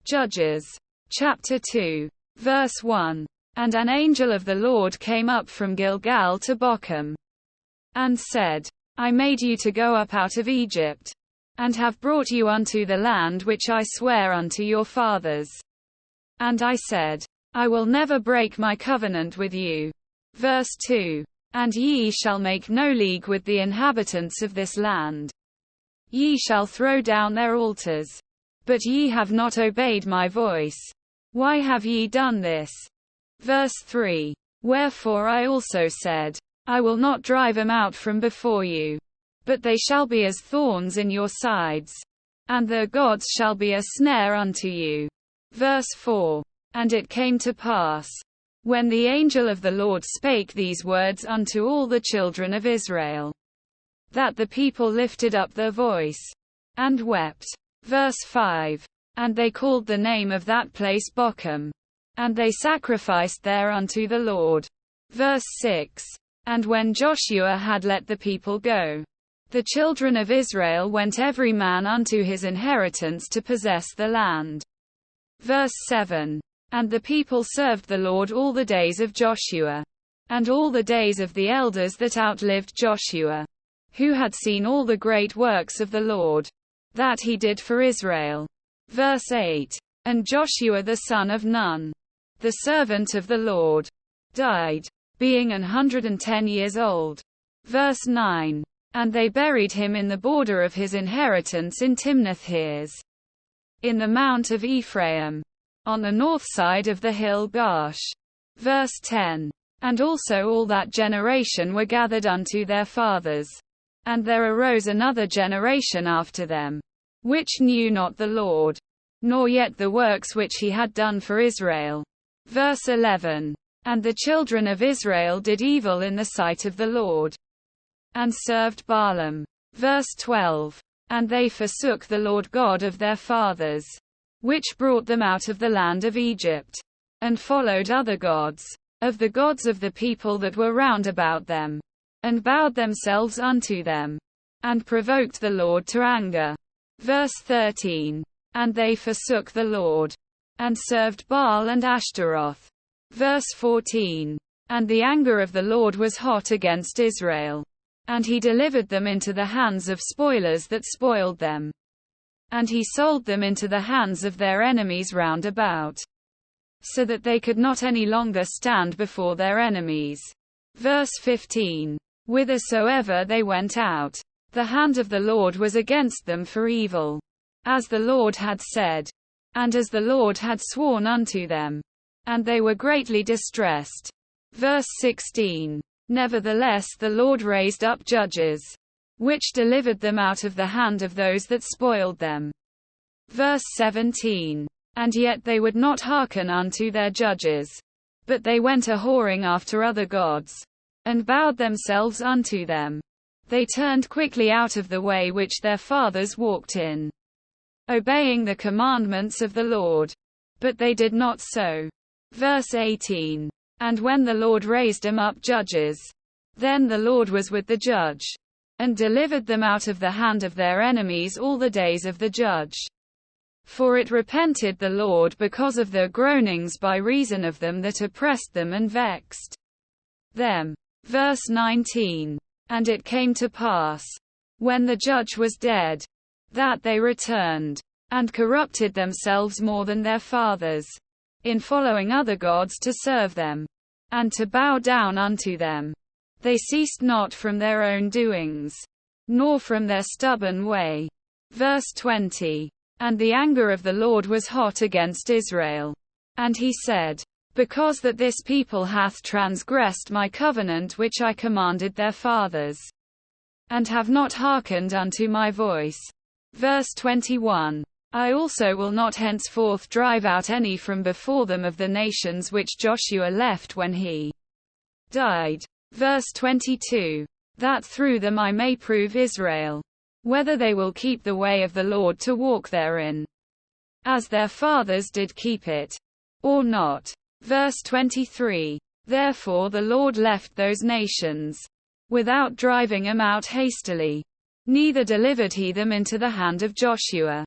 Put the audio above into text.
Judges. Chapter 2. Verse 1. And an angel of the Lord came up from Gilgal to Bochum, and said, I made you to go up out of Egypt, and have brought you unto the land which I swear unto your fathers. And I said, I will never break my covenant with you. Verse 2. And ye shall make no league with the inhabitants of this land. Ye shall throw down their altars. But ye have not obeyed my voice. Why have ye done this? Verse 3. Wherefore I also said, I will not drive them out from before you, but they shall be as thorns in your sides, and their gods shall be a snare unto you. Verse 4. And it came to pass, when the angel of the Lord spake these words unto all the children of Israel, that the people lifted up their voice, and wept. Verse 5. And they called the name of that place Bochum, and they sacrificed there unto the Lord. Verse 6. And when Joshua had let the people go, the children of Israel went every man unto his inheritance to possess the land. Verse 7. And the people served the Lord all the days of Joshua, and all the days of the elders that outlived Joshua, who had seen all the great works of the Lord, that he did for Israel. Verse 8. And Joshua the son of Nun, the servant of the Lord, died, being 110 years old. Verse 9. And they buried him in the border of his inheritance in Timnath-Heres, in the mount of Ephraim, on the north side of the hill Gaash. Verse 10. And also all that generation were gathered unto their fathers. And there arose another generation after them, which knew not the Lord, nor yet the works which he had done for Israel. Verse 11. And the children of Israel did evil in the sight of the Lord, and served Baalam. Verse 12. And they forsook the Lord God of their fathers, which brought them out of the land of Egypt, and followed other gods, of the gods of the people that were round about them, and bowed themselves unto them, and provoked the Lord to anger. Verse 13. And they forsook the Lord, and served Baal and Ashtaroth. Verse 14. And the anger of the Lord was hot against Israel, and he delivered them into the hands of spoilers that spoiled them, and he sold them into the hands of their enemies round about, so that they could not any longer stand before their enemies. Verse 15. Whithersoever they went out, the hand of the Lord was against them for evil, as the Lord had said, and as the Lord had sworn unto them, and they were greatly distressed. Verse 16. Nevertheless the Lord raised up judges, which delivered them out of the hand of those that spoiled them. Verse 17. And yet they would not hearken unto their judges, but they went a-whoring after other gods, and bowed themselves unto them. They turned quickly out of the way which their fathers walked in, obeying the commandments of the Lord. But they did not so. Verse 18. And when the Lord raised them up judges, then the Lord was with the judge, and delivered them out of the hand of their enemies all the days of the judge. For it repented the Lord because of their groanings by reason of them that oppressed them and vexed them. Verse 19. And it came to pass, when the judge was dead, that they returned, and corrupted themselves more than their fathers, in following other gods to serve them, and to bow down unto them. They ceased not from their own doings, nor from their stubborn way. Verse 20. And the anger of the Lord was hot against Israel. And he said, Because that this people hath transgressed my covenant which I commanded their fathers, and have not hearkened unto my voice. Verse 21. I also will not henceforth drive out any from before them of the nations which Joshua left when he died. Verse 22. That through them I may prove Israel, whether they will keep the way of the Lord to walk therein, as their fathers did keep it, or not. Verse 23. Therefore the Lord left those nations, without driving them out hastily, neither delivered he them into the hand of Joshua.